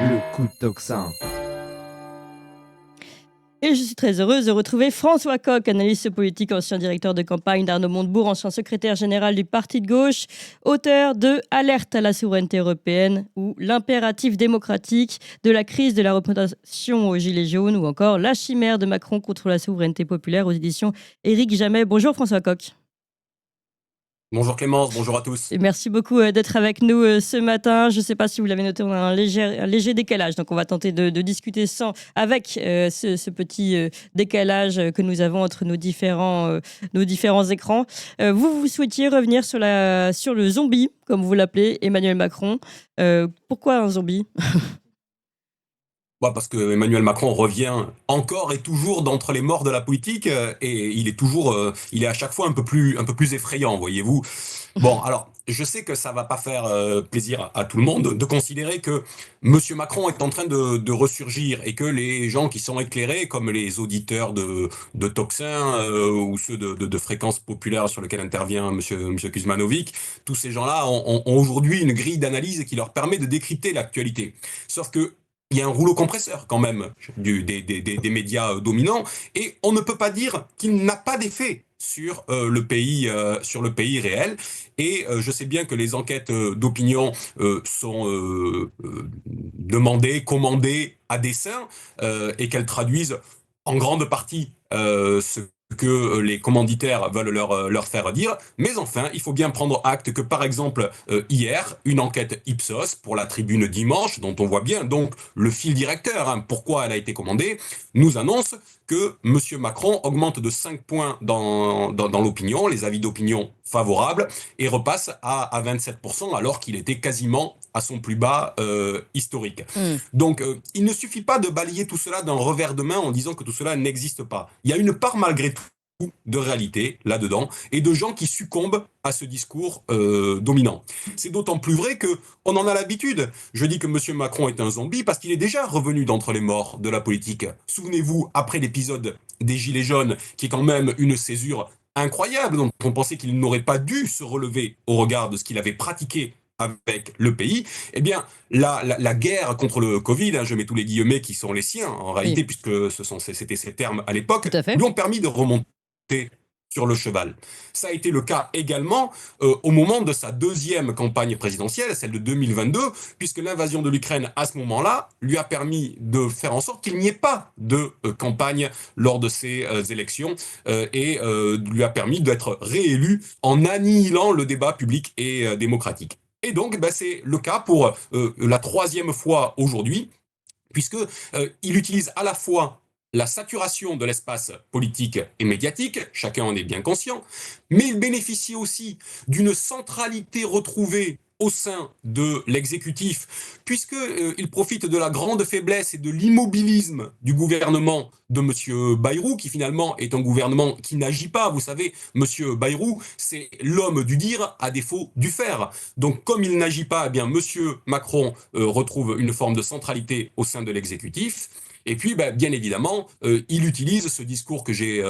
Le coup de tocsin. Et je suis très heureuse de retrouver François Coq, analyste politique, ancien directeur de campagne d'Arnaud Montebourg, ancien secrétaire général du Parti de gauche, auteur de Alerte à la souveraineté européenne ou L'impératif démocratique, de la crise de la représentation aux Gilets jaunes ou encore La chimère de Macron contre la souveraineté populaire aux éditions Éric Jamet. Bonjour François Coq. Bonjour Clémence, bonjour à tous. Et merci beaucoup d'être avec nous ce matin. Je ne sais pas si vous l'avez noté, on a un léger décalage. Donc, on va tenter de discuter avec ce petit décalage que nous avons entre nos différents écrans. Vous souhaitiez revenir sur le zombie, comme vous l'appelez, Emmanuel Macron. Pourquoi un zombie ? Parce que Emmanuel Macron revient encore et toujours d'entre les morts de la politique et il est à chaque fois un peu plus effrayant, voyez-vous. Bon, alors, je sais que ça va pas faire plaisir à tout le monde de considérer que Monsieur Macron est en train de ressurgir et que les gens qui sont éclairés, comme les auditeurs de Toxin ou ceux de Fréquence Populaire sur lequel intervient Monsieur Kuzmanovic, tous ces gens-là ont aujourd'hui une grille d'analyse qui leur permet de décrypter l'actualité. Sauf que il y a un rouleau compresseur quand même des médias dominants et on ne peut pas dire qu'il n'a pas d'effet sur le pays réel. Et je sais bien que les enquêtes d'opinion sont demandées, commandées à dessein et qu'elles traduisent en grande partie ce que les commanditaires veulent leur faire dire. Mais enfin, il faut bien prendre acte que, par exemple, hier, une enquête Ipsos pour la Tribune dimanche, dont on voit bien donc le fil directeur, pourquoi elle a été commandée, nous annonce que M. Macron augmente de 5 points dans l'opinion, les avis d'opinion favorables, et repasse à 27%, alors qu'il était quasiment à son plus bas historique. Donc, il ne suffit pas de balayer tout cela d'un revers de main en disant que tout cela n'existe pas. Il y a une part malgré tout de réalité là-dedans et de gens qui succombent à ce discours dominant. C'est d'autant plus vrai que on en a l'habitude. Je dis que M. Macron est un zombie parce qu'il est déjà revenu d'entre les morts de la politique. Souvenez-vous, après l'épisode des Gilets jaunes, qui est quand même une césure incroyable, dont on pensait qu'il n'aurait pas dû se relever au regard de ce qu'il avait pratiqué avec le pays, eh bien, la guerre contre le Covid, je mets tous les guillemets qui sont les siens, en réalité, Oui. puisque c'était ces termes à l'époque, Tout à fait. lui ont permis de remonter sur le cheval. Ça a été le cas également au moment de sa deuxième campagne présidentielle, celle de 2022, puisque l'invasion de l'Ukraine à ce moment-là lui a permis de faire en sorte qu'il n'y ait pas de campagne lors de ces élections et lui a permis d'être réélu en annihilant le débat public et démocratique. Et donc, c'est le cas pour la troisième fois aujourd'hui, puisque il utilise à la fois la saturation de l'espace politique et médiatique, chacun en est bien conscient, mais il bénéficie aussi d'une centralité retrouvée au sein de l'exécutif, puisqu'il profite de la grande faiblesse et de l'immobilisme du gouvernement de M. Bayrou, qui finalement est un gouvernement qui n'agit pas. Vous savez, M. Bayrou, c'est l'homme du dire à défaut du faire. Donc comme il n'agit pas, eh bien M. Macron retrouve une forme de centralité au sein de l'exécutif. Et puis, bien évidemment, il utilise ce discours que j'ai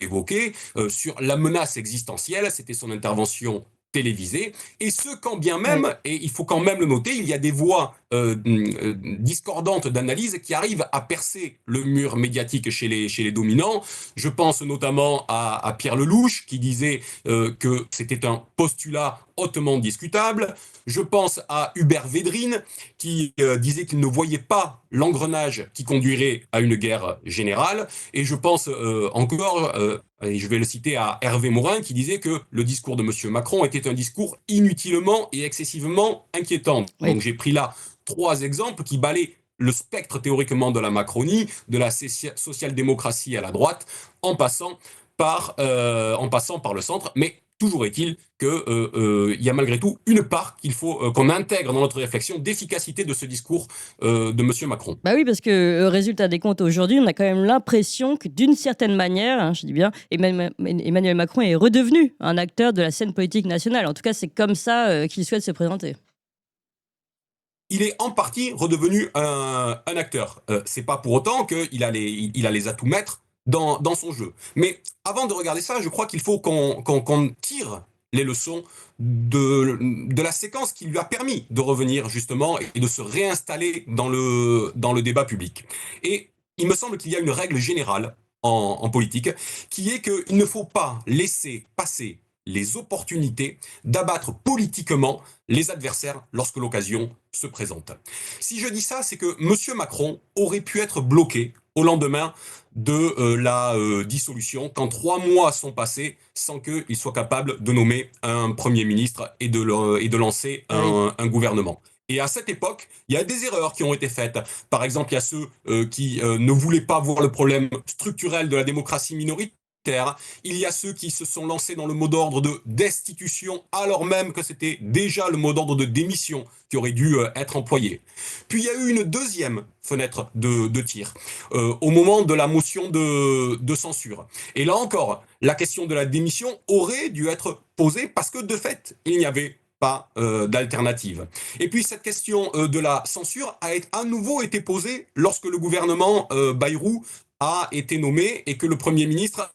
évoqué sur la menace existentielle. C'était son intervention télévisée. Et ce, quand bien même, et il faut quand même le noter, il y a des voix discordantes d'analyse qui arrivent à percer le mur médiatique chez les dominants. Je pense notamment à Pierre Lelouch, qui disait que c'était un postulat hautement discutable. Je pense à Hubert Védrine, qui disait qu'il ne voyait pas l'engrenage qui conduirait à une guerre générale. Et je pense encore, et je vais le citer, à Hervé Morin, qui disait que le discours de M. Macron était un discours inutilement et excessivement inquiétant. Oui. Donc j'ai pris là 3 exemples qui balaient le spectre théoriquement de la Macronie, de la social-démocratie à la droite, en passant par le centre. Mais toujours est-il qu'il y a malgré tout une part qu'il faut qu'on intègre dans notre réflexion d'efficacité de ce discours de M. Macron. Bah oui, parce que résultat des comptes aujourd'hui, on a quand même l'impression que d'une certaine manière, je dis bien, Emmanuel Macron est redevenu un acteur de la scène politique nationale. En tout cas, c'est comme ça qu'il souhaite se présenter. Il est en partie redevenu un acteur. C'est pas pour autant qu'il a les atouts maîtres dans son jeu. Mais avant de regarder ça, je crois qu'il faut qu'on tire les leçons de la séquence qui lui a permis de revenir justement et de se réinstaller dans le débat public. Et il me semble qu'il y a une règle générale en politique qui est qu'il ne faut pas laisser passer les opportunités d'abattre politiquement les adversaires lorsque l'occasion se présente. Si je dis ça, c'est que M. Macron aurait pu être bloqué au lendemain de la dissolution, quand 3 mois sont passés sans qu'il soit capable de nommer un Premier ministre et de lancer Oui. un gouvernement. Et à cette époque, il y a des erreurs qui ont été faites. Par exemple, il y a ceux qui ne voulaient pas voir le problème structurel de la démocratie minoritaire. Il y a ceux qui se sont lancés dans le mot d'ordre de destitution, alors même que c'était déjà le mot d'ordre de démission qui aurait dû être employé. Puis il y a eu une deuxième fenêtre de tir au moment de la motion de censure. Et là encore, la question de la démission aurait dû être posée parce que de fait, il n'y avait pas d'alternative. Et puis cette question de la censure a à nouveau été posée lorsque le gouvernement Bayrou a été nommé et que le Premier ministre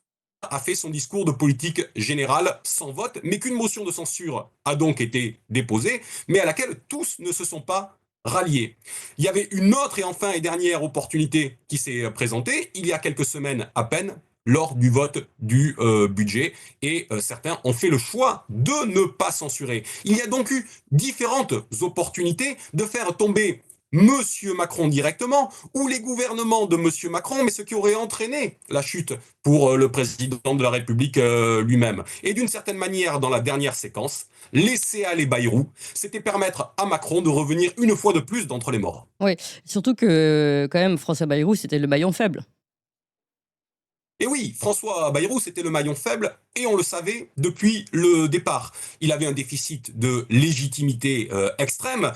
a fait son discours de politique générale sans vote, mais qu'une motion de censure a donc été déposée, mais à laquelle tous ne se sont pas ralliés. Il y avait une autre et enfin et dernière opportunité qui s'est présentée il y a quelques semaines à peine, lors du vote du budget, et certains ont fait le choix de ne pas censurer. Il y a donc eu différentes opportunités de faire tomber Monsieur Macron directement, ou les gouvernements de Monsieur Macron, mais ce qui aurait entraîné la chute pour le président de la République lui-même. Et d'une certaine manière, dans la dernière séquence, laisser aller Bayrou, c'était permettre à Macron de revenir une fois de plus d'entre les morts. Oui, surtout que quand même François Bayrou, c'était le maillon faible. Et oui, François Bayrou, c'était le maillon faible, et on le savait depuis le départ. Il avait un déficit de légitimité extrême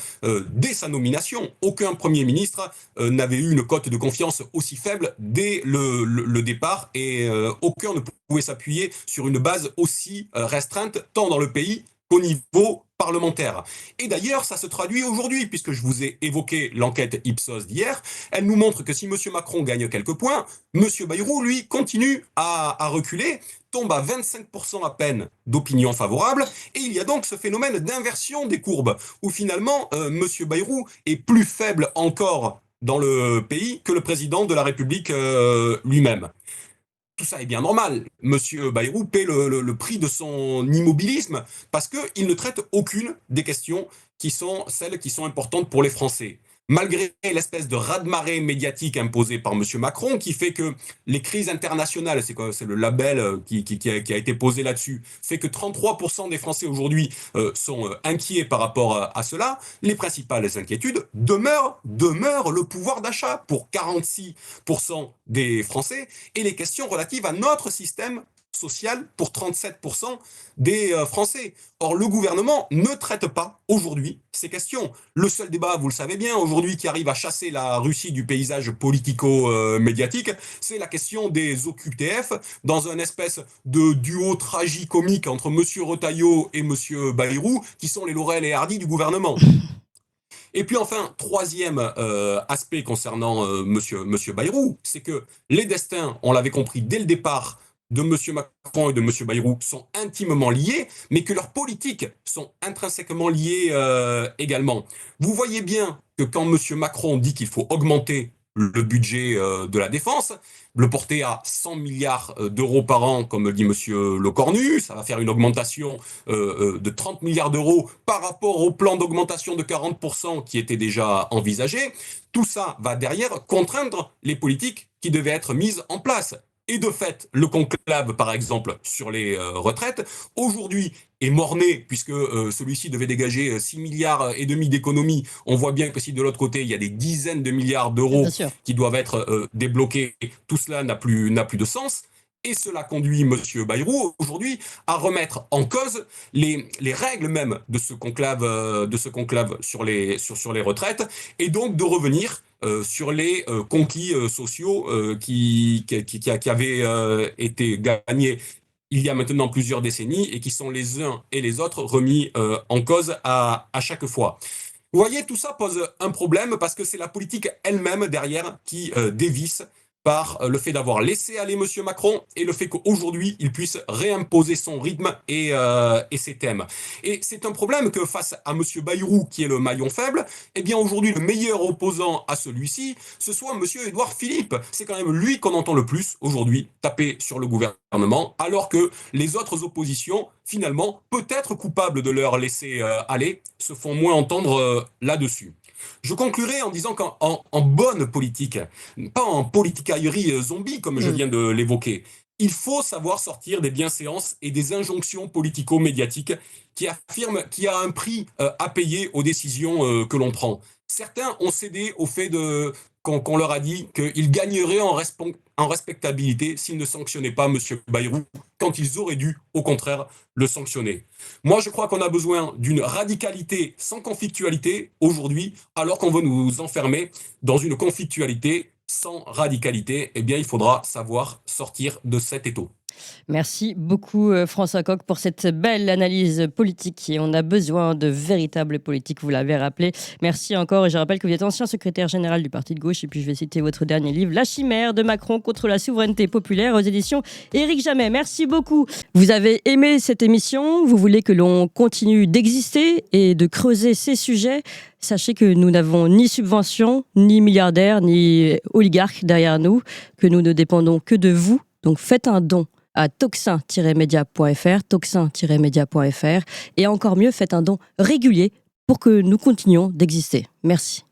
dès sa nomination. Aucun Premier ministre n'avait eu une cote de confiance aussi faible dès le départ, et aucun ne pouvait s'appuyer sur une base aussi restreinte, tant dans le pays qu'au niveau parlementaire. Et d'ailleurs, ça se traduit aujourd'hui, puisque je vous ai évoqué l'enquête Ipsos d'hier. Elle nous montre que si M. Macron gagne quelques points, M. Bayrou, lui, continue à reculer, tombe à 25% à peine d'opinion favorable, et il y a donc ce phénomène d'inversion des courbes, où finalement, M. Bayrou est plus faible encore dans le pays que le président de la République lui-même. Tout ça est bien normal. Monsieur Bayrou paie le prix de son immobilisme parce qu'il ne traite aucune des questions qui sont celles qui sont importantes pour les Français. Malgré l'espèce de raz-de-marée médiatique imposée par Monsieur Macron, qui fait que les crises internationales, c'est quoi, c'est le label qui a été posé là-dessus, fait que 33% des Français aujourd'hui sont inquiets par rapport à cela. Les principales inquiétudes demeurent le pouvoir d'achat pour 46% des Français et les questions relatives à notre système social pour 37% des Français. Or, le gouvernement ne traite pas aujourd'hui ces questions. Le seul débat, vous le savez bien, aujourd'hui qui arrive à chasser la Russie du paysage politico-médiatique, c'est la question des OQTF, dans un espèce de duo tragicomique entre M. Retailleau et M. Bayrou, qui sont les Laurel et Hardy du gouvernement. Et puis enfin, troisième aspect concernant monsieur Bayrou, c'est que les destins, on l'avait compris dès le départ, de M. Macron et de M. Bayrou sont intimement liés, mais que leurs politiques sont intrinsèquement liées également. Vous voyez bien que quand M. Macron dit qu'il faut augmenter le budget de la défense, le porter à 100 milliards d'euros par an, comme dit M. Lecornu, ça va faire une augmentation de 30 milliards d'euros par rapport au plan d'augmentation de 40% qui était déjà envisagé. Tout ça va derrière contraindre les politiques qui devaient être mises en place. Et de fait, le conclave, par exemple, sur les retraites, aujourd'hui est mort-né, puisque celui-ci devait dégager 6 milliards et demi d'économies. On voit bien que si de l'autre côté, il y a des dizaines de milliards d'euros qui doivent être débloqués, tout cela n'a plus de sens. Et cela conduit M. Bayrou aujourd'hui à remettre en cause les règles même de ce conclave sur les retraites, et donc de revenir sur les conquis sociaux qui avaient été gagnés il y a maintenant plusieurs décennies et qui sont les uns et les autres remis en cause à chaque fois. Vous voyez, tout ça pose un problème parce que c'est la politique elle-même derrière qui dévisse par le fait d'avoir laissé aller M. Macron et le fait qu'aujourd'hui, il puisse réimposer son rythme et ses thèmes. Et c'est un problème que face à M. Bayrou, qui est le maillon faible, eh bien aujourd'hui, le meilleur opposant à celui-ci, ce soit M. Édouard Philippe. C'est quand même lui qu'on entend le plus aujourd'hui taper sur le gouvernement, alors que les autres oppositions, finalement, peut-être coupables de leur laisser aller, se font moins entendre là-dessus. Je conclurai en disant qu'en bonne politique, pas en politicaillerie zombie comme je viens de l'évoquer, il faut savoir sortir des bienséances et des injonctions politico-médiatiques qui affirment qu'il y a un prix à payer aux décisions que l'on prend. Certains ont cédé au fait qu'on leur a dit qu'ils gagneraient en respectabilité s'ils ne sanctionnaient pas M. Bayrou, quand ils auraient dû, au contraire, le sanctionner. Moi, je crois qu'on a besoin d'une radicalité sans conflictualité aujourd'hui, alors qu'on veut nous enfermer dans une conflictualité sans radicalité. Eh bien, il faudra savoir sortir de cet étau. Merci beaucoup François Coq pour cette belle analyse politique et on a besoin de véritables politiques, vous l'avez rappelé. Merci encore et je rappelle que vous êtes ancien secrétaire général du Parti de gauche et puis je vais citer votre dernier livre, La chimère de Macron contre la souveraineté populaire aux éditions Éric Jamet. Merci beaucoup. Vous avez aimé cette émission, vous voulez que l'on continue d'exister et de creuser ces sujets. Sachez que nous n'avons ni subvention, ni milliardaires, ni oligarques derrière nous, que nous ne dépendons que de vous. Donc faites un don à toxin-media.fr et encore mieux, faites un don régulier pour que nous continuions d'exister. Merci.